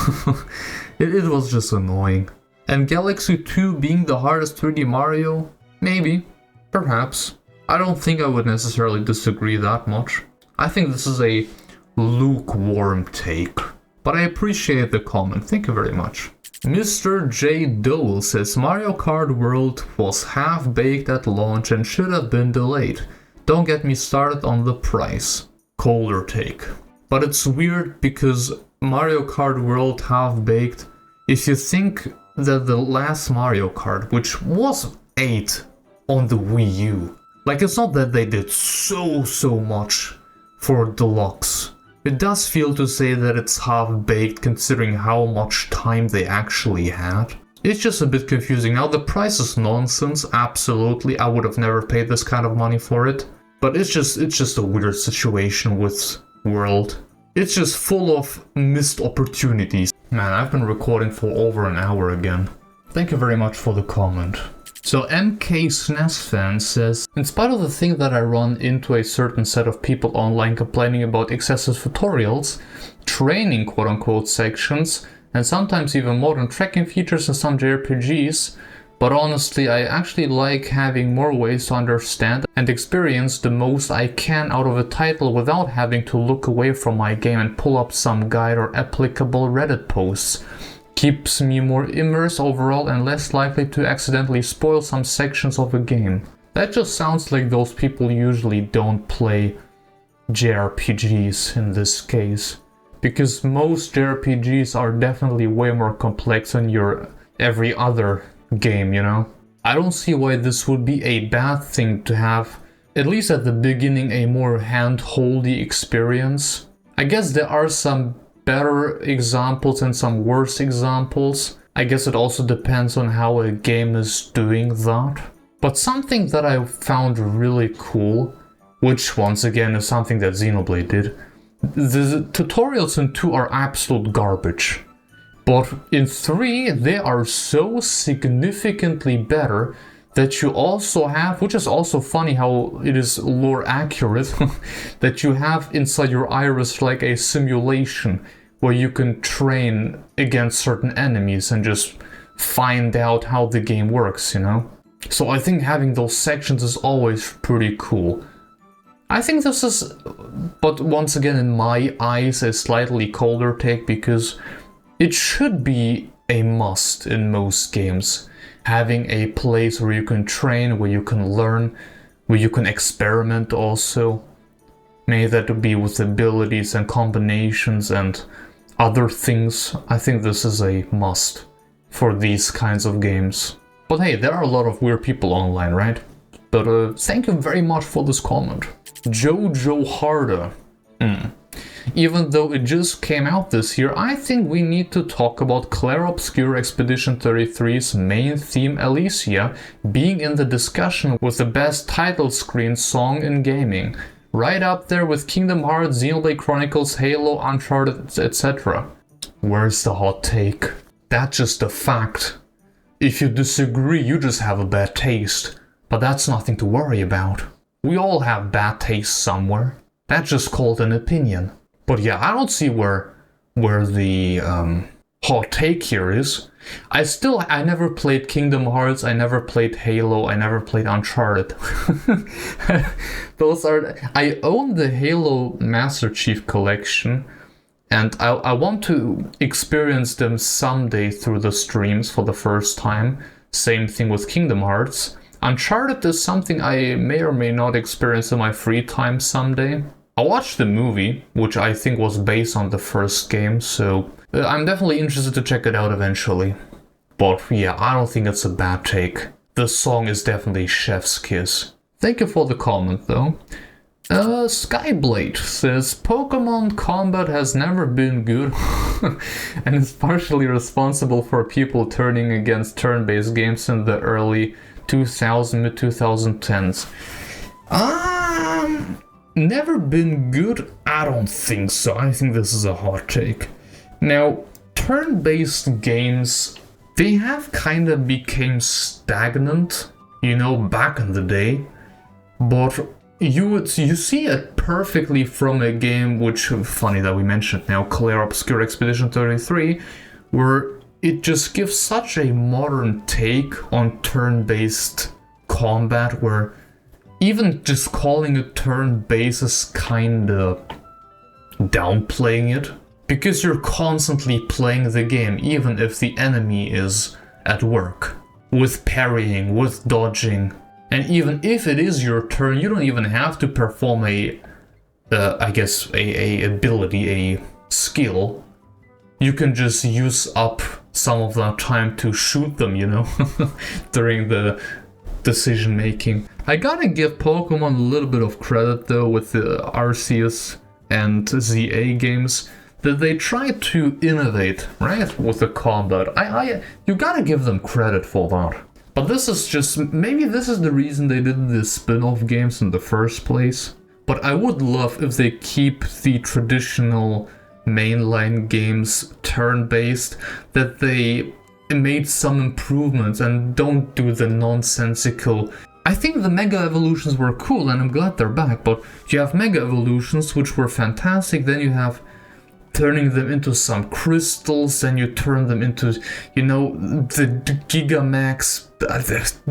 it was just annoying. And Galaxy 2 being the hardest 3D Mario? Maybe. Perhaps. I don't think I would necessarily disagree that much. I think this is a lukewarm take. but I appreciate the comment. Thank you very much. Mr. J. Dole says Mario Kart World was half-baked at launch and should have been delayed. Don't get me started on the price. Colder take. But it's weird because Mario Kart World half-baked, if you think that the last Mario Kart, which was 8 on the Wii U, like it's not that they did so much for Deluxe. It does feel to say that it's half-baked considering how much time they actually had. It's just a bit confusing. Now the price is nonsense, absolutely. I would have never paid this kind of money for it. But it's just a weird situation with World. It's just full of missed opportunities. Man, I've been recording for over an hour again. Thank you very much for the comment. So MK SNES fan says, in spite of the thing that I run into a certain set of people online complaining about excessive tutorials, training quote-unquote sections, and sometimes even modern tracking features in some JRPGs, but honestly I actually like having more ways to understand and experience the most I can out of a title without having to look away from my game and pull up some guide or applicable Reddit posts. Keeps me more immersed overall and less likely to accidentally spoil some sections of a game. That just sounds like those people usually don't play JRPGs in this case. Because most JRPGs are definitely way more complex than your every other game, you know? I don't see why this would be a bad thing to have, at least at the beginning, a more hand-holdy experience. I guess there are some better examples and some worse examples. I guess it also depends on how a game is doing that. But something that I found really cool, which once again is something that Xenoblade did, the tutorials in 2 are absolute garbage. But in 3 they are so significantly better that you also have, which is also funny how it is lore accurate, that you have inside your iris like a simulation where you can train against certain enemies and just find out how the game works, you know? So I think having those sections is always pretty cool. I think this is, but once again in my eyes, a slightly colder take because it should be a must in most games. Having a place where you can train, where you can learn, where you can experiment also. May that be with abilities and combinations and other things. I think this is a must for these kinds of games. But hey, there are a lot of weird people online, right? But thank you very much for this comment. Jojo Harder. Even though it just came out this year, I think we need to talk about Clair Obscur Expedition 33's main theme Alicia being in the discussion with the best title screen song in gaming. Right up there with Kingdom Hearts, Xenoblade Chronicles, Halo, Uncharted, etc. Where's the hot take? That's just a fact. If you disagree, you just have a bad taste. But that's nothing to worry about. We all have bad taste somewhere. That's just called an opinion. But yeah, I don't see where the hot take here is. I never played Kingdom Hearts, I never played Halo, I never played Uncharted. I own the Halo Master Chief Collection, and I want to experience them someday through the streams for the first time. Same thing with Kingdom Hearts. Uncharted is something I may or may not experience in my free time someday. I watched the movie, which I think was based on the first game, so I'm definitely interested to check it out eventually. But yeah, I don't think it's a bad take. The song is definitely chef's kiss. Thank you for the comment though. Skyblade says Pokemon combat has never been good and is partially responsible for people turning against turn-based games in the early mid-2010s. Never been good? I don't think so. I think this is a hot take. Now, turn-based games, they have kind of became stagnant, you know, back in the day. But you see it perfectly from a game which, funny that we mentioned now, Clair Obscur Expedition 33, where it just gives such a modern take on turn-based combat, where even just calling it turn-based is kinda downplaying it. because you're constantly playing the game, even if the enemy is at work, with parrying, with dodging. And even if it is your turn, you don't even have to perform a ability, a skill. You can just use up some of that time to shoot them, you know, during the decision making. I gotta give Pokemon a little bit of credit though with the Arceus and ZA games, that they try to innovate, right, with the combat. You gotta give them credit for that. But this is just, maybe this is the reason they did the spin-off games in the first place. But I would love if they keep the traditional mainline games turn-based, that they made some improvements and don't do the nonsensical. I think the Mega Evolutions were cool and I'm glad they're back, but you have Mega Evolutions which were fantastic, then you have turning them into some crystals, then you turn them into, you know, the Gigamax,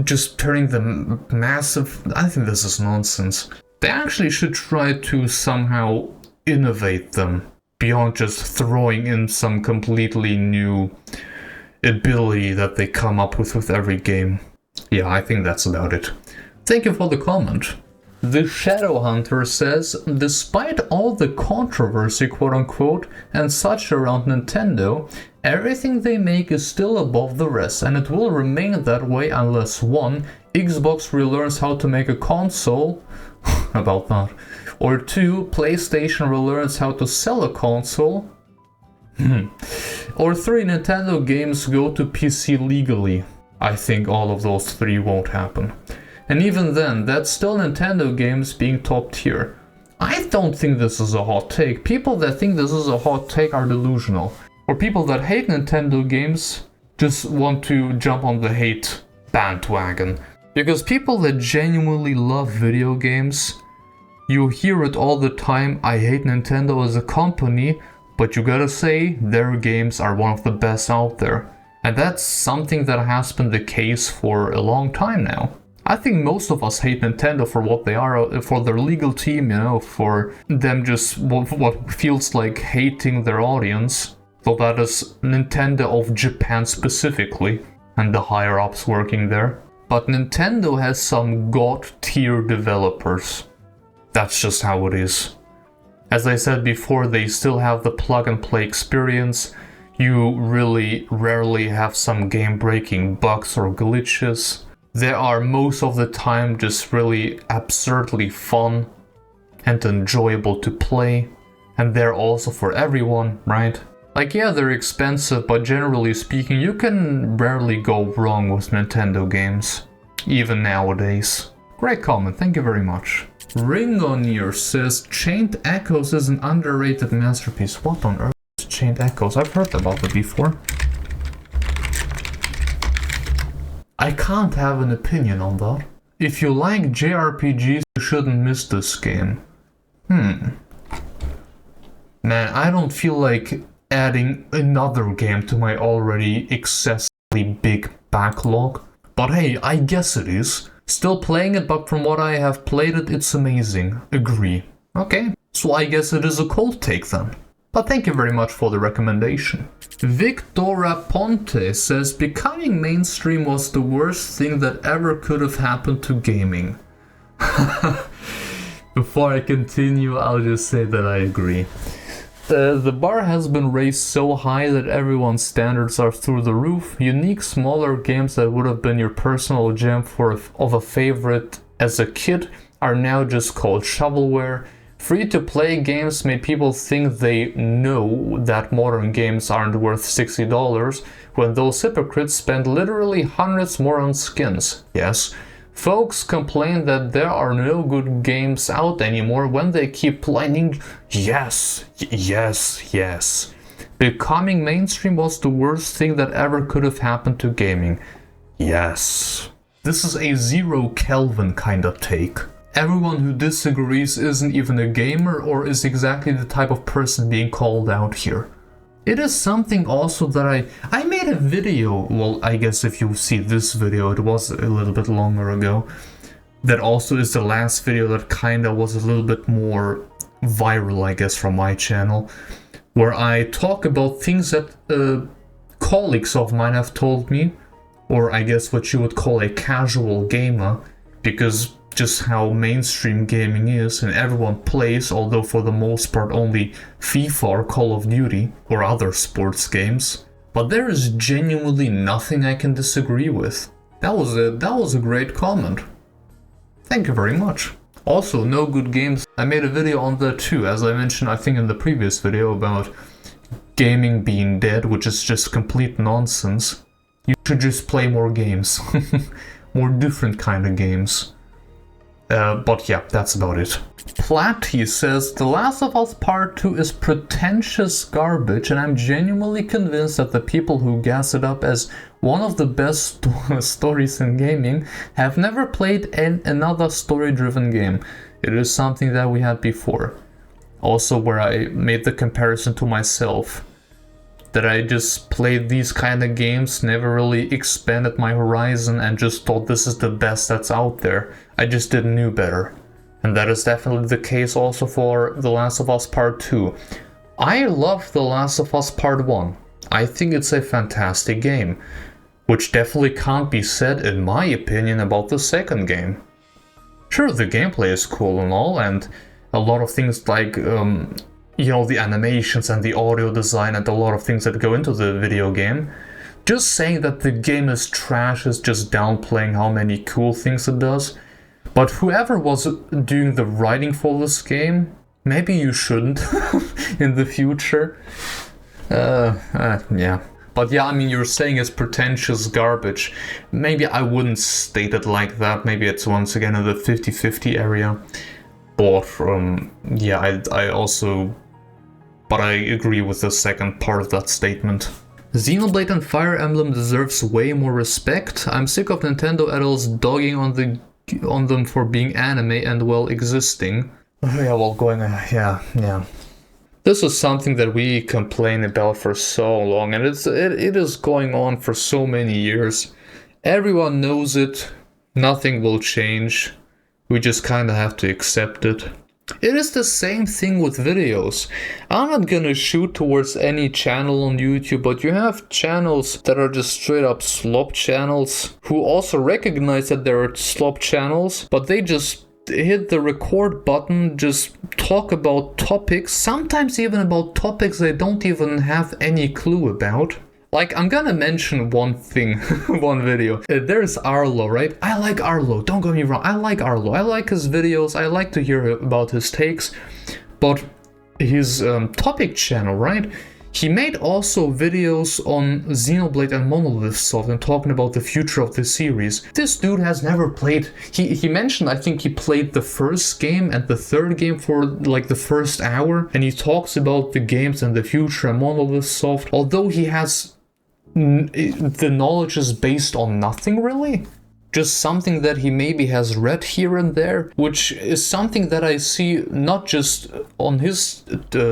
just turning them massive. I think this is nonsense. They actually should try to somehow innovate them beyond just throwing in some completely new ability that they come up with every game. Yeah, I think that's about it. Thank you for the comment. The Shadow Hunter says, despite all the controversy, quote-unquote, and such around Nintendo, everything they make is still above the rest, and it will remain that way unless 1. Xbox relearns how to make a console, about that, or 2. PlayStation relearns how to sell a console, or 3. Nintendo games go to PC legally. I think all of those 3 won't happen. And even then, that's still Nintendo games being top tier. I don't think this is a hot take. People that think this is a hot take are delusional. Or people that hate Nintendo games just want to jump on the hate bandwagon. Because people that genuinely love video games, you hear it all the time, I hate Nintendo as a company, but you gotta say, their games are one of the best out there. And that's something that has been the case for a long time now. I think most of us hate Nintendo for what they are, for their legal team, you know, for them just what feels like hating their audience. So that is Nintendo of Japan specifically, and the higher-ups working there. But Nintendo has some god-tier developers. That's just how it is. As I said before, they still have the plug-and-play experience. You really rarely have some game-breaking bugs or glitches. They are most of the time just really absurdly fun and enjoyable to play, and they're also for everyone, right? Like, yeah, they're expensive, but generally speaking, you can rarely go wrong with Nintendo games, even nowadays. Great comment, thank you very much. Ringoneer says, Chained Echoes is an underrated masterpiece. What on earth is Chained Echoes? I've heard about it before. I can't have an opinion on that. If you like JRPGs, you shouldn't miss this game. Man, I don't feel like adding another game to my already excessively big backlog. But hey, I guess it is. Still playing it, but from what I have played it, it's amazing. Agree. Okay, so I guess it is a cold take then. But thank you very much for the recommendation. Victoria Ponte says, becoming mainstream was the worst thing that ever could have happened to gaming. Before I continue, I'll just say that I agree. The bar has been raised so high that everyone's standards are through the roof. Unique, smaller games that would have been your personal gem of a favorite as a kid are now just called shovelware. Free-to-play games made people think they know that modern games aren't worth $60 when those hypocrites spend literally hundreds more on skins. Yes. Folks complain that there are no good games out anymore when they keep playing. Yes. Becoming mainstream was the worst thing that ever could have happened to gaming. Yes. This is a Zero Kelvin kind of take. Everyone who disagrees isn't even a gamer or is exactly the type of person being called out here. It is something also that I made a video, well, I guess if you see this video, it was a little bit longer ago. That also is the last video that kinda was a little bit more viral, I guess, from my channel. where I talk about things that colleagues of mine have told me, or I guess what you would call a casual gamer, because just how mainstream gaming is and everyone plays, although for the most part only FIFA or Call of Duty or other sports games. But there is genuinely nothing I can disagree with. That was a great comment. Thank you very much. Also, no good games. I made a video on that too, as I mentioned I think in the previous video about gaming being dead, which is just complete nonsense. You should just play more games. More different kind of games. But yeah, that's about it. Platty says, The Last of Us Part 2 is pretentious garbage, and I'm genuinely convinced that the people who gas it up as one of the best stories in gaming have never played another story-driven game. It is something that we had before. Also, where I made the comparison to myself. That I just played these kind of games, never really expanded my horizon, and just thought this is the best that's out there. I just didn't know better. And that is definitely the case also for The Last of Us Part 2. I love The Last of Us Part 1. I think it's a fantastic game, which definitely can't be said, in my opinion, about the second game. Sure, the gameplay is cool and all, and a lot of things like, you know, the animations and the audio design and a lot of things that go into the video game. Just saying that the game is trash is just downplaying how many cool things it does. But whoever was doing the writing for this game, maybe you shouldn't in the future. Yeah. But yeah, I mean, you're saying it's pretentious garbage. Maybe I wouldn't state it like that. Maybe it's once again in the 50-50 area. But yeah, But I agree with the second part of that statement. Xenoblade and Fire Emblem deserves way more respect. I'm sick of Nintendo adults dogging on them for being anime and, well, existing. Yeah, well, yeah. This is something that we complain about for so long, and it is going on for so many years. Everyone knows it. Nothing will change. We just kind of have to accept it. It is the same thing with videos. I'm not gonna shoot towards any channel on YouTube, but you have channels that are just straight up slop channels who also recognize that there are slop channels, but they just hit the record button, just talk about topics, sometimes even about topics they don't even have any clue about. Like, I'm gonna mention one thing, one video. There's Arlo, right? I like Arlo, don't get me wrong, I like Arlo. I like his videos, I like to hear about his takes. But his topic channel, right? He made also videos on Xenoblade and Monolith Soft and talking about the future of the series. This dude has never played... He mentioned, I think he played the first game and the third game for like the first hour. And he talks about the games and the future and Monolith Soft. Although he has... the knowledge is based on nothing really. Just something that he maybe has read here and there, which is something that I see not just on his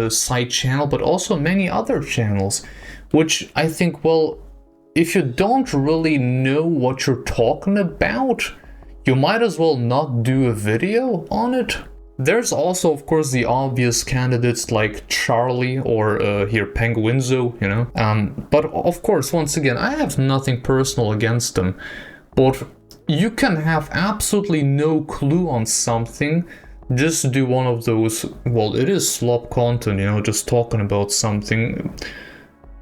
side channel, but also many other channels, which I think, well, if you don't really know what you're talking about, you might as well not do a video on it. There's also, of course, the obvious candidates like Charlie or here Penguinzo, you know. But of course, once again, I have nothing personal against them. But you can have absolutely no clue on something, just do one of those, well, it is slop content, you know, just talking about something.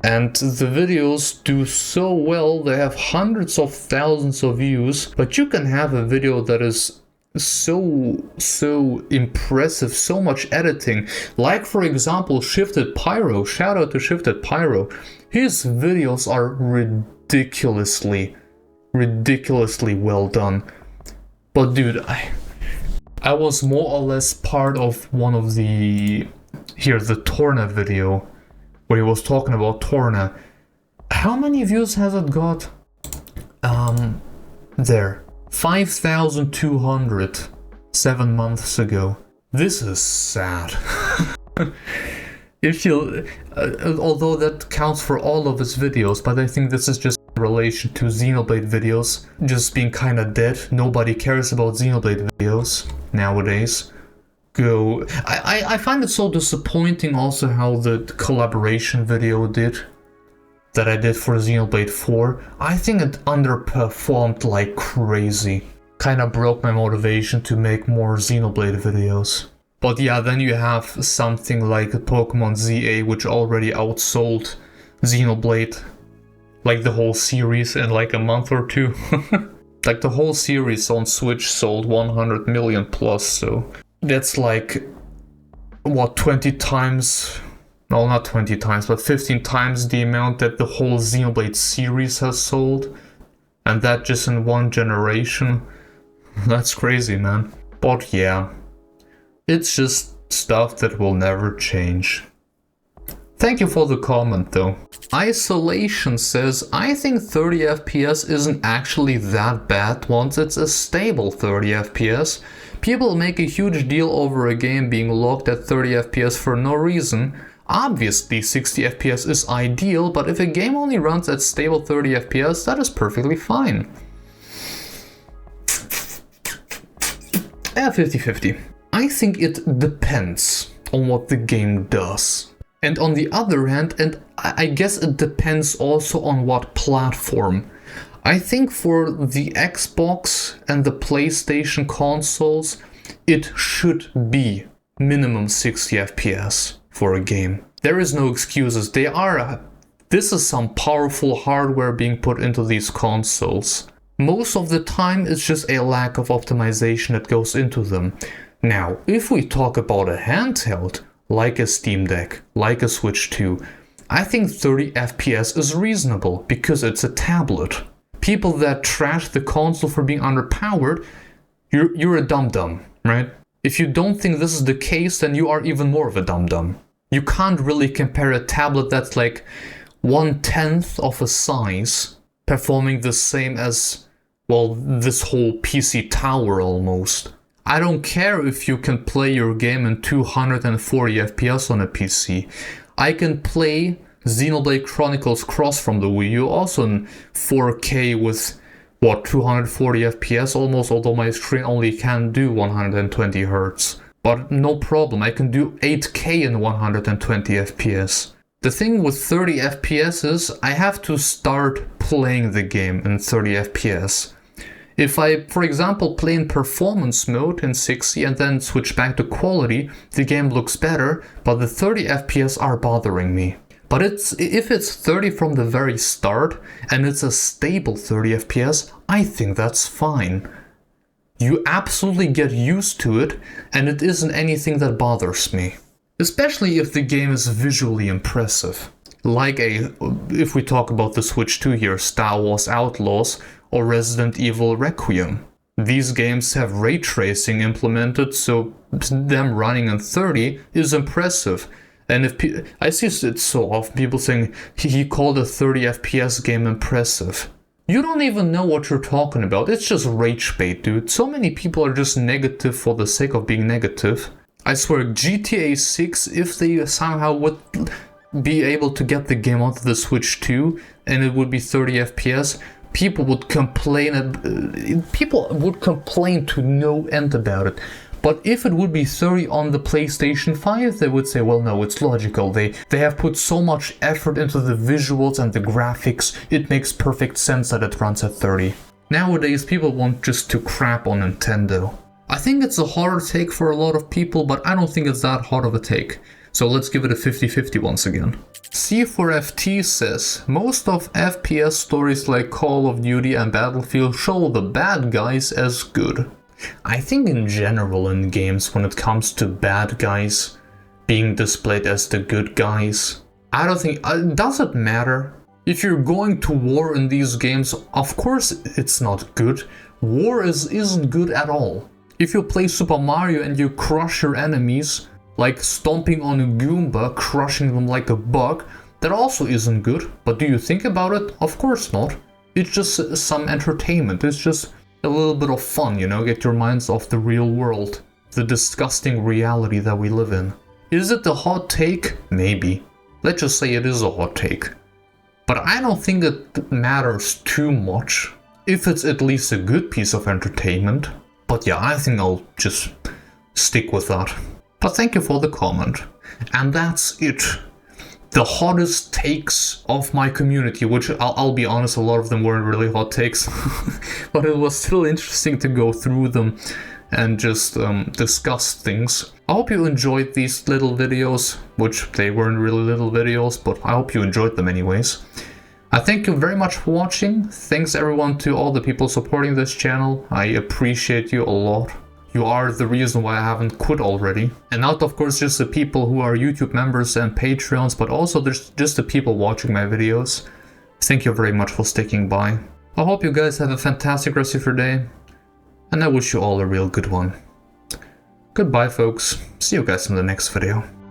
And the videos do so well, they have hundreds of thousands of views, but you can have a video that is so impressive, so much editing, like for example Shifted Pyro. Shout out to Shifted Pyro. His videos are ridiculously well done. But dude, I was more or less part of one of the Torna video where he was talking about Torna. How many views has it got? There, 5,200 7 months ago. This is sad. If you, although that counts for all of his videos, but I think this is just in relation to Xenoblade videos just being kind of dead. Nobody cares about Xenoblade videos nowadays. go. I find it so disappointing also how the collaboration video did that I did for Xenoblade 4. I think it underperformed like crazy. Kinda broke my motivation to make more Xenoblade videos. But yeah, then you have something like Pokemon ZA, which already outsold Xenoblade. Like the whole series in like a month or two. Like the whole series on Switch sold 100 million plus, so that's like, what, 20 times? No, not 20 times, but 15 times the amount that the whole Xenoblade series has sold. And that just in one generation. That's crazy, man. But yeah, it's just stuff that will never change. Thank you for the comment though. Isolation says, I think 30 FPS isn't actually that bad once it's a stable 30 FPS. People make a huge deal over a game being locked at 30 FPS for no reason. Obviously 60 FPS is ideal, but if a game only runs at stable 30 FPS, that is perfectly fine. 50-50. I think it depends on what the game does. And on the other hand, and I guess it depends also on what platform. I think for the Xbox and the PlayStation consoles, it should be minimum 60 FPS for a game. There is no excuses. This is some powerful hardware being put into these consoles. Most of the time, it's just a lack of optimization that goes into them. Now, if we talk about a handheld, like a Steam Deck, like a Switch 2, I think 30 FPS is reasonable because it's a tablet. People that trash the console for being underpowered, you're a dum-dum, right? If you don't think this is the case, then you are even more of a dum-dum. You can't really compare a tablet that's like 1/10 of a size performing the same as, well, this whole PC tower almost. I don't care if you can play your game in 240 FPS on a PC. I can play Xenoblade Chronicles Cross from the Wii U also in 4K with, what, 240 FPS almost, although my screen only can do 120 Hz. But no problem, I can do 8K in 120 FPS. The thing with 30 FPS is I have to start playing the game in 30 FPS. If I, for example, play in performance mode in 60 and then switch back to quality, the game looks better, but the 30 FPS are bothering me. But if it's 30 from the very start and it's a stable 30 FPS, I think that's fine. You absolutely get used to it and it isn't anything that bothers me. Especially if the game is visually impressive. Like if we talk about the Switch 2 here, Star Wars Outlaws or Resident Evil Requiem. These games have ray tracing implemented, so them running in 30 is impressive. And I see it so often, people saying he called a 30 FPS game impressive. You don't even know what you're talking about, it's just rage bait, dude. So many people are just negative for the sake of being negative. I swear, GTA 6, if they somehow would be able to get the game onto the Switch 2 and it would be 30 FPS, people would complain to no end about it. But if it would be 30 on the PlayStation 5, they would say, well, no, it's logical. They have put so much effort into the visuals and the graphics, it makes perfect sense that it runs at 30. Nowadays, people want just to crap on Nintendo. I think it's a harder take for a lot of people, but I don't think it's that hard of a take. So let's give it a 50-50 once again. C4FT says, most of FPS stories like Call of Duty and Battlefield show the bad guys as good. I think in general in games when it comes to bad guys being displayed as the good guys, I don't think, does it matter? If you're going to war in these games, of course it's not good. War isn't good at all. If you play Super Mario and you crush your enemies, like stomping on a Goomba, crushing them like a bug, that also isn't good. But do you think about it? Of course not. It's just some entertainment. It's just a little bit of fun, you know, get your minds off the real world, the disgusting reality that we live in. Is it a hot take? Maybe. Let's just say it is a hot take. But I don't think it matters too much, if it's at least a good piece of entertainment. But yeah, I think I'll just stick with that. But thank you for the comment. And that's it. The hottest takes of my community, which I'll be honest, a lot of them weren't really hot takes, but it was still interesting to go through them and just discuss things. I hope you enjoyed these little videos, which they weren't really little videos, but I hope you enjoyed them anyways. I thank you very much for watching. Thanks everyone to all the people supporting this channel. I appreciate you a lot. You are the reason why I haven't quit already. And not of course just the people who are YouTube members and Patreons, but also there's just the people watching my videos. Thank you very much for sticking by. I hope you guys have a fantastic rest of your day, and I wish you all a real good one. Goodbye folks, see you guys in the next video.